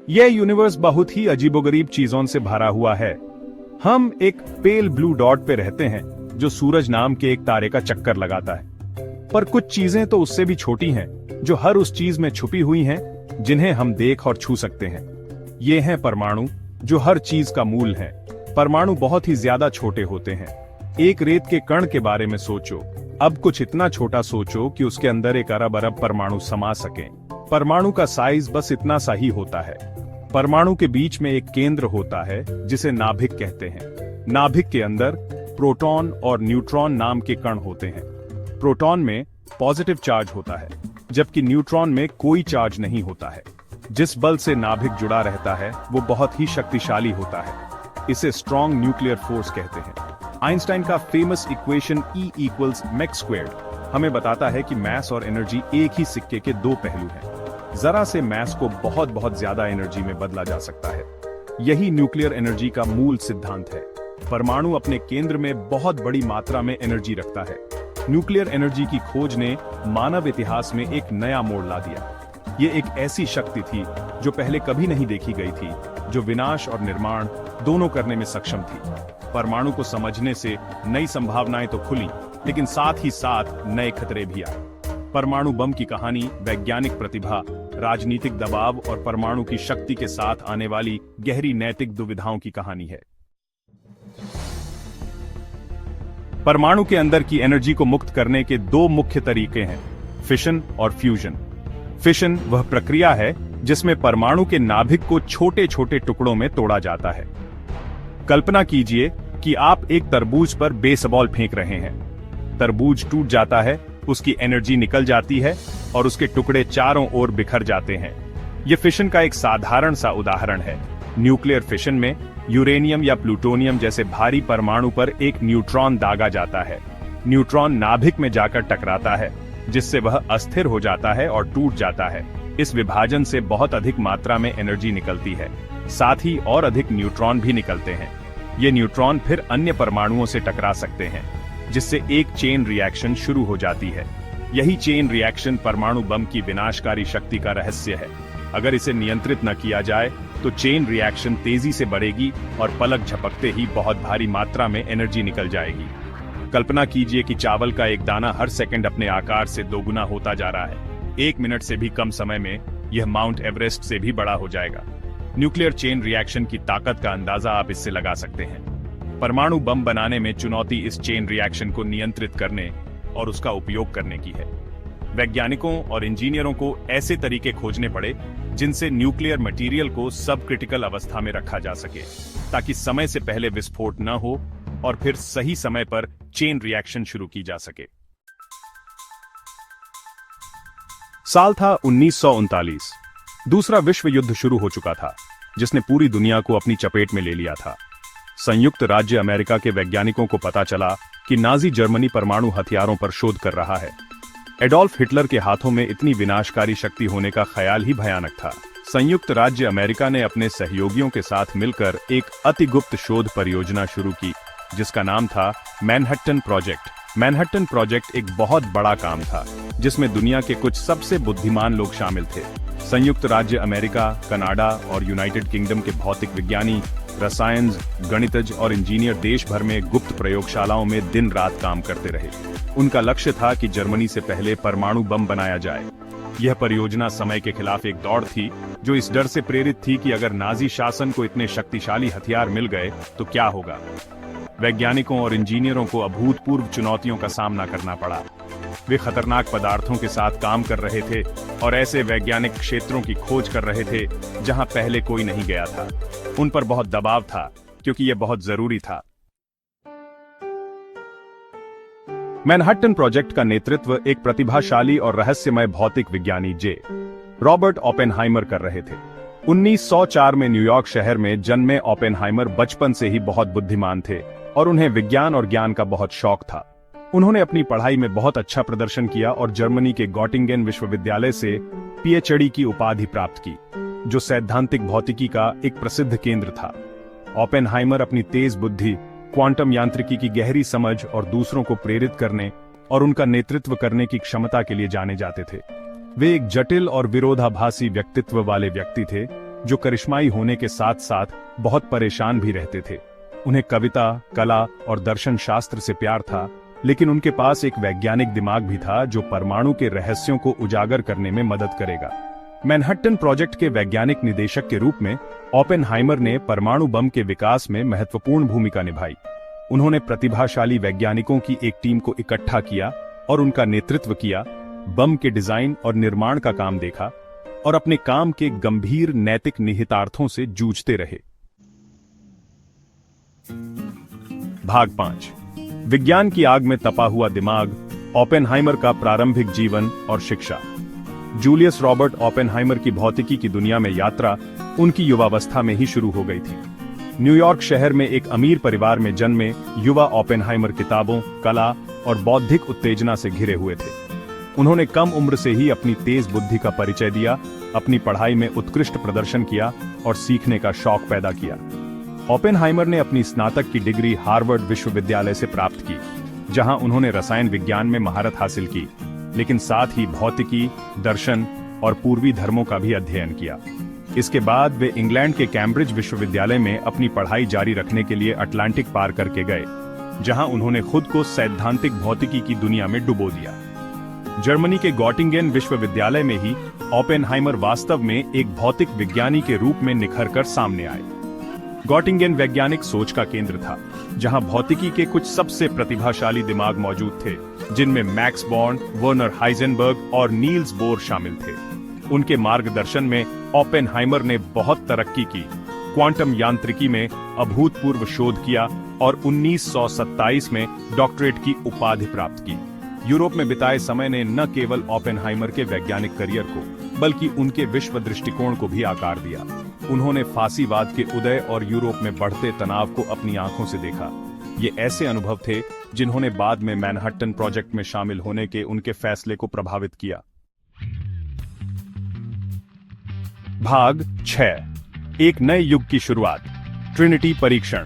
यह यूनिवर्स बहुत ही अजीबोगरीब चीजों से भरा हुआ है। हम एक पेल ब्लू डॉट पे रहते हैं जो सूरज नाम के एक तारे का चक्कर लगाता है, पर कुछ चीजें तो उससे भी छोटी हैं जो हर उस चीज में छुपी हुई हैं जिन्हें हम देख और छू सकते हैं। ये हैं परमाणु, जो हर चीज का मूल है। परमाणु बहुत ही ज्यादा छोटे होते हैं। एक रेत के कण के बारे में सोचो, अब कुछ इतना छोटा सोचो कि उसके अंदर 1 अरब परमाणु समा सकें। परमाणु का साइज बस इतना सा ही होता है। परमाणु के बीच में एक केंद्र होता है जिसे नाभिक कहते हैं। नाभिक के अंदर प्रोटॉन और न्यूट्रॉन नाम के कण होते हैं। प्रोटॉन में पॉजिटिव चार्ज होता है, जबकि न्यूट्रॉन में कोई चार्ज नहीं होता है। जिस बल से नाभिक जुड़ा रहता है वो बहुत ही शक्तिशाली होता है। इसे स्ट्रॉन्ग न्यूक्लियर फोर्स कहते हैं। आइंस्टाइन का फेमस इक्वेशन E=mc² हमें बताता है कि मैस और एनर्जी एक ही सिक्के के दो पहलू हैं। जरा से मैस को बहुत बहुत ज्यादा एनर्जी में बदला जा सकता है। यही न्यूक्लियर एनर्जी का मूल सिद्धांत है। परमाणु अपने केंद्र में बहुत बड़ी मात्रा में एनर्जी रखता है। न्यूक्लियर एनर्जी की खोज ने मानव इतिहास में एक नया मोड़ ला दिया। ये एक ऐसी शक्ति थी जो पहले कभी नहीं देखी गई थी, जो विनाश और निर्माण दोनों करने में सक्षम थी। परमाणु को समझने से नई संभावनाएं तो खुली, लेकिन साथ ही साथ नए खतरे भी आए। परमाणु बम की कहानी वैज्ञानिक प्रतिभा, राजनीतिक दबाव और परमाणु की शक्ति के साथ आने वाली गहरी नैतिक दुविधाओं की कहानी है। परमाणु के अंदर की एनर्जी को मुक्त करने के दो मुख्य तरीके हैं, फिशन और फ्यूजन। फिशन वह प्रक्रिया है जिसमें परमाणु के नाभिक को छोटे छोटे टुकड़ों में तोड़ा जाता है। कल्पना कीजिए कि आप एक तरबूज पर बेसबॉल फेंक रहे हैं। तरबूज टूट जाता है, उसकी एनर्जी निकल जाती है और उसके टुकड़े चारों ओर बिखर जाते हैं। यह फिशन का एक साधारण सा उदाहरण है। न्यूक्लियर फिशन में यूरेनियम या प्लूटोनियम जैसे भारी परमाणु पर एक न्यूट्रॉन दागा जाता है। न्यूट्रॉन नाभिक में जाकर टकराता है, जिससे वह अस्थिर हो जाता है और टूट जाता है। इस विभाजन से बहुत अधिक मात्रा में एनर्जी निकलती है, साथ ही और अधिक न्यूट्रॉन भी निकलते हैं। ये न्यूट्रॉन फिर अन्य परमाणुओं से टकरा सकते हैं, जिससे एक चेन रिएक्शन शुरू हो जाती है। यही चेन रिएक्शन परमाणु बम की विनाशकारी शक्ति का रहस्य है। अगर इसे नियंत्रित न किया जाए तो चेन रिएक्शन तेजी से बढ़ेगी और पलक झपकते ही बहुत भारी मात्रा में एनर्जी निकल जाएगी। कल्पना कीजिए कि चावल का एक दाना हर सेकंड अपने आकार से दोगुना होता जा रहा है। 1 मिनट से भी कम समय में यह माउंट एवरेस्ट से भी बड़ा हो जाएगा। न्यूक्लियर चेन रिएक्शन की ताकत का अंदाजा आप इससे लगा सकते हैं। परमाणु बम बनाने में चुनौती इस चेन रिएक्शन को नियंत्रित करने और उसका उपयोग करने की है। वैज्ञानिकों और इंजीनियरों को ऐसे तरीके खोजने पड़े जिनसे न्यूक्लियर मटेरियल को सब क्रिटिकल अवस्था में रखा जा सके, ताकि समय से पहले विस्फोट न हो और फिर सही समय पर चेन रिएक्शन शुरू की जा सके। साल था 1939। दूसरा विश्व युद्ध शुरू हो चुका था, जिसने पूरी दुनिया को अपनी चपेट में ले लिया था। संयुक्त राज्य अमेरिका के वैज्ञानिकों को पता चला कि नाजी जर्मनी परमाणु हथियारों पर शोध कर रहा है। एडोल्फ हिटलर के हाथों में इतनी विनाशकारी शक्ति होने का ख्याल ही भयानक था। संयुक्त राज्य अमेरिका ने अपने सहयोगियों के साथ मिलकर एक अति गुप्त शोध परियोजना शुरू की, जिसका नाम था मैनहट्टन प्रोजेक्ट। मैनहट्टन प्रोजेक्ट एक बहुत बड़ा काम था, जिसमें दुनिया के कुछ सबसे बुद्धिमान लोग शामिल थे। संयुक्त राज्य अमेरिका, कनाडा और यूनाइटेड किंगडम के भौतिक विज्ञानी, रसायन, गणितज्ञ और इंजीनियर देश भर में गुप्त प्रयोगशालाओं में दिन रात काम करते रहे। उनका लक्ष्य था कि जर्मनी से पहले परमाणु बम बनाया जाए। यह परियोजना समय के खिलाफ एक दौड़ थी, जो इस डर से प्रेरित थी कि अगर नाजी शासन को इतने शक्तिशाली हथियार मिल गए तो क्या होगा। वैज्ञानिकों और इंजीनियरों को अभूतपूर्व चुनौतियों का सामना करना पड़ा। वे खतरनाक पदार्थों के साथ काम कर रहे थे और ऐसे वैज्ञानिक क्षेत्रों की खोज कर रहे थे जहां पहले कोई नहीं गया था। उन पर बहुत दबाव था, क्योंकि यह बहुत जरूरी था। मैनहट्टन प्रोजेक्ट का नेतृत्व एक प्रतिभाशाली और रहस्यमय भौतिक विज्ञानी जे. रॉबर्ट ओपेनहाइमर कर रहे थे। 1904 में न्यूयॉर्क शहर में जन्मे ओपेनहाइमर बचपन से ही बहुत बुद्धिमान थे और उन्हें विज्ञान और ज्ञान का बहुत शौक था। उन्होंने अपनी पढ़ाई में बहुत अच्छा प्रदर्शन किया और जर्मनी के गॉटिंगेन विश्वविद्यालय से पीएचडी की उपाधि प्राप्त की, जो सैद्धांतिक भौतिकी का एक प्रसिद्ध केंद्र था। ओपेनहाइमर अपनी तेज बुद्धि, क्वांटम यांत्रिकी की गहरी समझ और दूसरों को प्रेरित करने और उनका नेतृत्व करने की क्षमता के लिए जाने जाते थे। वे एक जटिल और विरोधाभासी व्यक्तित्व वाले व्यक्ति थे, जो करिश्माई होने के साथ साथ बहुत परेशान भी रहते थे। उन्हें कविता, कला और दर्शन शास्त्र से प्यार था, लेकिन उनके पास एक वैज्ञानिक दिमाग भी था जो परमाणु के रहस्यों को उजागर करने में मदद करेगा। मैनहट्टन प्रोजेक्ट के वैज्ञानिक निदेशक के रूप में ओपेनहाइमर ने परमाणु बम के विकास में महत्वपूर्ण भूमिका निभाई। उन्होंने प्रतिभाशाली वैज्ञानिकों की एक टीम को इकट्ठा किया और उनका नेतृत्व किया, बम के डिजाइन और निर्माण का काम देखा और अपने काम के गंभीर नैतिक निहितार्थों से जूझते रहे। भाग 5। विज्ञान की आग में तपा हुआ दिमाग, ओपेनहाइमर का प्रारंभिक जीवन और शिक्षा। जूलियस रॉबर्ट ओपेनहाइमर की भौतिकी की दुनिया में यात्रा उनकी युवावस्था में ही शुरू हो गई थी। न्यूयॉर्क शहर में एक अमीर परिवार में जन्मे युवा ओपेनहाइमर किताबों, कला और बौद्धिक उत्तेजना से घिरे हुए थे। उन्होंने कम उम्र से ही अपनी तेज बुद्धि का परिचय दिया, अपनी पढ़ाई में उत्कृष्ट प्रदर्शन किया और सीखने का शौक पैदा किया। ओपेनहाइमर ने अपनी स्नातक की डिग्री हार्वर्ड विश्वविद्यालय से प्राप्त की, जहां उन्होंने रसायन विज्ञान में महारत हासिल की, लेकिन साथ ही भौतिकी, दर्शन और पूर्वी धर्मों का भी अध्ययन किया। इसके बाद वे इंग्लैंड के कैम्ब्रिज विश्वविद्यालय में अपनी पढ़ाई जारी रखने के लिए अटलांटिक पार करके गए, जहां उन्होंने खुद को सैद्धांतिक भौतिकी की दुनिया में डुबो दिया। जर्मनी के गॉटिंगेन विश्वविद्यालय में ही ओपेनहाइमर वास्तव में एक भौतिक विज्ञानी के रूप में निखर कर सामने आए। गॉटिंगेन वैज्ञानिक सोच का केंद्र था, जहां भौतिकी के कुछ सबसे प्रतिभाशाली दिमाग मौजूद थे, जिनमें मैक्स बॉर्न, वर्नर हाइजेनबर्ग और नील्स बोर शामिल थे। उनके मार्गदर्शन में ओपेनहाइमर ने बहुत तरक्की की, क्वांटम यांत्रिकी में अभूतपूर्व शोध किया और 1927 में डॉक्टरेट की उपाधि प्राप्त की। यूरोप में बिताए समय ने न केवल ओपेनहाइमर के वैज्ञानिक करियर को, बल्कि उनके विश्व दृष्टिकोण को भी आकार दिया। उन्होंने फासीवाद के उदय और यूरोप में बढ़ते तनाव को अपनी आंखों से देखा। ये ऐसे अनुभव थे जिन्होंने बाद में मैनहट्टन प्रोजेक्ट में शामिल होने के उनके फैसले को प्रभावित किया। भाग 6। एक नए युग की शुरुआत, ट्रिनिटी परीक्षण।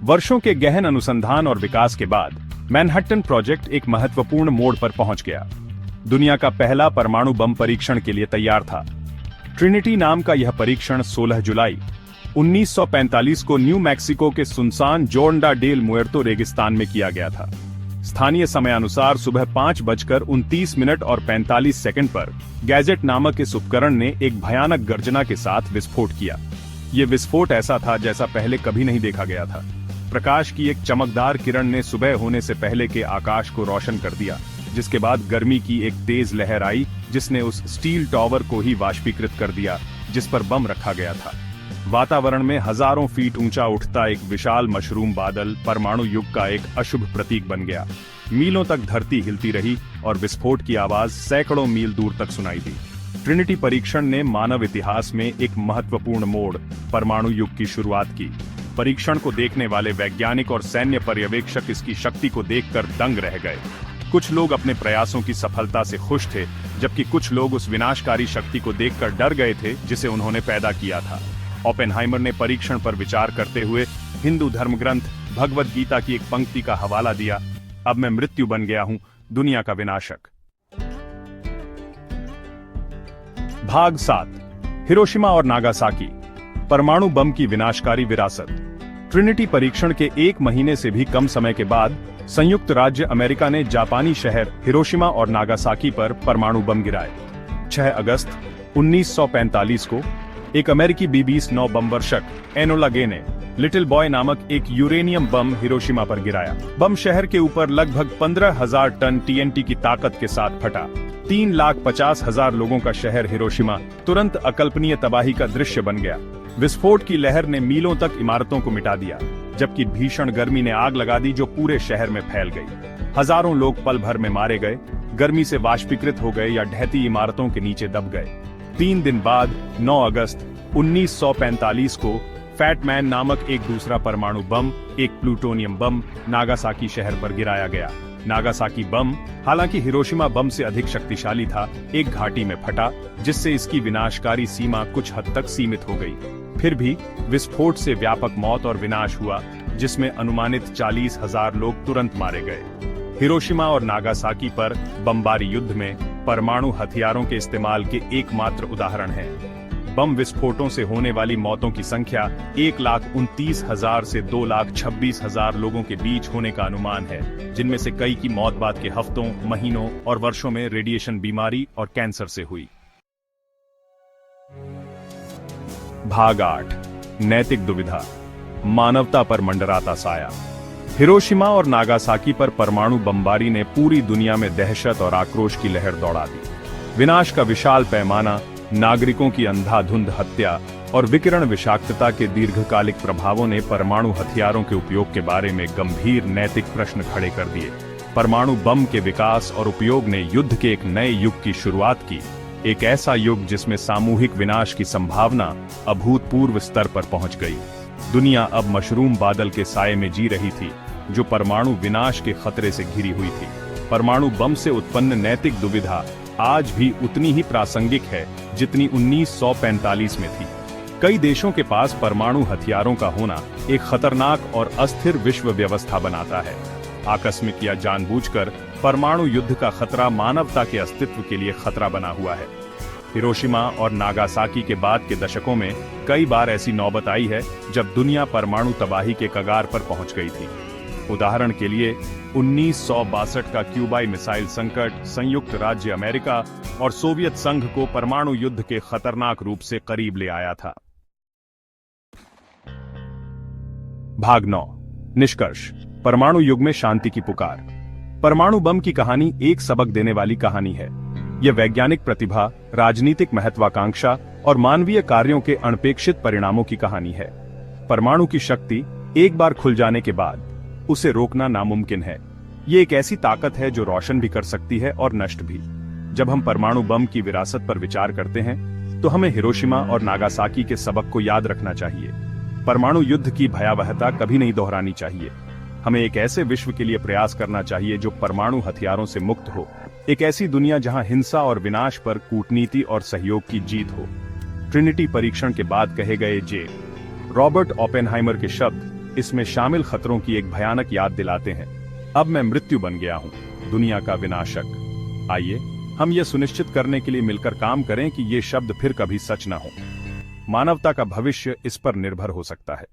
वर्षों के गहन अनुसंधान और विकास के बाद मैनहट्टन प्रोजेक्ट एक महत्वपूर्ण मोड़ पर पहुंच गया। दुनिया का पहला परमाणु बम परीक्षण के लिए तैयार था। ट्रिनिटी नाम का यह परीक्षण 16 जुलाई 1945 को न्यू मैक्सिको के सुनसान जोर्नडा डेल मुएर्तो रेगिस्तान में किया गया था। स्थानीय समयानुसार सुबह 5:29 और 45 सेकंड पर गैजेट नामक इस उपकरण ने एक भयानक गर्जना के साथ विस्फोट किया। ये विस्फोट ऐसा था जैसा पहले कभी नहीं देखा गया था। प्रकाश की एक चमकदार किरण ने सुबह होने से पहले के आकाश को रोशन कर दिया, जिसके बाद गर्मी की एक तेज लहर आई जिसने उस स्टील टॉवर को ही वाष्पीकृत कर दिया जिस पर बम रखा गया था। वातावरण में हजारों फीट ऊंचा उठता एक विशाल मशरूम बादल परमाणु युग का एक अशुभ प्रतीक बन गया। मीलों तक धरती हिलती रही और विस्फोट की आवाज सैकड़ों मील दूर तक सुनाई दी। ट्रिनिटी परीक्षण ने मानव इतिहास में एक महत्वपूर्ण मोड़, परमाणु युग की शुरुआत की। परीक्षण को देखने वाले वैज्ञानिक और सैन्य पर्यवेक्षक इसकी शक्ति को देखकर दंग रह गए। कुछ लोग अपने प्रयासों की सफलता से खुश थे, जबकि कुछ लोग उस विनाशकारी शक्ति को देखकर डर गए थे जिसे उन्होंने पैदा किया था। ओपेनहाइमर ने परीक्षण पर विचार करते हुए हिंदू धर्मग्रंथ भगवद गीता की एक पंक्ति का हवाला दिया, अब मैं मृत्यु बन गया हूं, दुनिया का विनाशक। भाग 7। हिरोशिमा और नागासाकी, परमाणु बम की विनाशकारी विरासत। ट्रिनिटी परीक्षण के 1 महीने से भी कम समय के बाद संयुक्त राज्य अमेरिका ने जापानी शहर हिरोशिमा और नागासाकी पर परमाणु बम गिराए। 6 अगस्त 1945 को एक अमेरिकी B-29 बम वर्षक एनोला गे ने लिटिल बॉय नामक एक यूरेनियम बम हिरोशिमा पर गिराया। बम शहर के ऊपर लगभग 15,000 टन TNT की ताकत के साथ फटा। 3,50,000 लोगों का शहर हिरोशिमा तुरंत अकल्पनीय तबाही का दृश्य बन गया। विस्फोट की लहर ने मीलों तक इमारतों को मिटा दिया, जबकि भीषण गर्मी ने आग लगा दी जो पूरे शहर में फैल गई। हजारों लोग पल भर में मारे गए, गर्मी से वाष्पीकृत हो गए या ढहती इमारतों के नीचे दब गए। 3 दिन बाद 9 अगस्त 1945 को फैटमैन नामक एक दूसरा परमाणु बम, एक प्लूटोनियम बम, नागासाकी शहर पर गिराया गया। नागासाकी बम, हालांकि हिरोशिमा बम से अधिक शक्तिशाली था, एक घाटी में फटा, जिससे इसकी विनाशकारी सीमा कुछ हद तक सीमित हो गई। फिर भी विस्फोट से व्यापक मौत और विनाश हुआ, जिसमें अनुमानित 40,000 लोग तुरंत मारे गए। हिरोशिमा और नागासाकी पर बमबारी युद्ध में परमाणु हथियारों के इस्तेमाल के एकमात्र उदाहरण हैं। बम विस्फोटों से होने वाली मौतों की संख्या 1,29,000 से 2,26,000 लोगों के बीच होने का अनुमान है, जिनमें से कई की मौत बाद के हफ्तों, महीनों और वर्षों में रेडिएशन बीमारी और कैंसर से हुई। भाग 8, नैतिक दुविधा, मानवता पर मंडराता साया। हिरोशिमा और नागासाकी पर परमाणु बमबारी ने पूरी दुनिया में दहशत और आक्रोश की लहर दौड़ा दी। विनाश का विशाल पैमाना, नागरिकों की अंधाधुंध हत्या और विकिरण विषाक्तता के दीर्घकालिक प्रभावों ने परमाणु हथियारों के उपयोग के बारे में गंभीर नैतिक प्रश्न खड़े कर दिए। परमाणु बम के विकास और उपयोग ने युद्ध के एक नए युग की शुरुआत की, एक ऐसा युग जिसमें सामूहिक विनाश की संभावना अभूतपूर्व स्तर पर पहुंच गई। दुनिया अब मशरूम बादल के साये में जी रही थी, जो परमाणु विनाश के खतरे से घिरी हुई थी। परमाणु बम से उत्पन्न नैतिक दुविधा आज भी उतनी ही प्रासंगिक है जितनी 1945 में थी। कई देशों के पास परमाणु हथियारों का होना एक खतरनाक और अस्थिर विश्व व्यवस्था बनाता है। आकस्मिक या जानबूझकर परमाणु युद्ध का खतरा मानवता के अस्तित्व के लिए खतरा बना हुआ है। हिरोशिमा और नागासाकी के बाद के दशकों में कई बार ऐसी नौबत आई है जब दुनिया परमाणु तबाही के कगार पर पहुंच गई थी। उदाहरण के लिए 1962 का क्यूबाई मिसाइल संकट संयुक्त राज्य अमेरिका और सोवियत संघ को परमाणु युद्ध के खतरनाक रूप से करीब ले आया था। भाग 9, निष्कर्ष, परमाणु युग में शांति की पुकार। परमाणु बम की कहानी एक सबक देने वाली कहानी है। यह वैज्ञानिक प्रतिभा, राजनीतिक महत्वाकांक्षा और मानवीय कार्यों के अनपेक्षित परिणामों की कहानी है। परमाणु की शक्ति एक बार खुल जाने के बाद उसे रोकना नामुमकिन है। ये एक ऐसी ताकत है जो रोशन भी कर सकती है और नष्ट भी। जब हम परमाणु बम की विरासत पर विचार करते हैं तो हमें हिरोशिमा और नागासाकी के सबक को याद रखना चाहिए। परमाणु युद्ध की भयावहता कभी नहीं दोहरानी चाहिए। हमें एक ऐसे विश्व के लिए प्रयास करना चाहिए जो परमाणु हथियारों से मुक्त हो, एक ऐसी दुनिया जहां हिंसा और विनाश पर कूटनीति और सहयोग की जीत हो। ट्रिनिटी परीक्षण के बाद कहे गए रॉबर्ट ओपेनहाइमर के शब्द इसमें शामिल खतरों की एक भयानक याद दिलाते हैं। अब मैं मृत्यु बन गया हूं, दुनिया का विनाशक। आइए हम ये सुनिश्चित करने के लिए मिलकर काम करें कि ये शब्द फिर कभी सच न हो। मानवता का भविष्य इस पर निर्भर हो सकता है।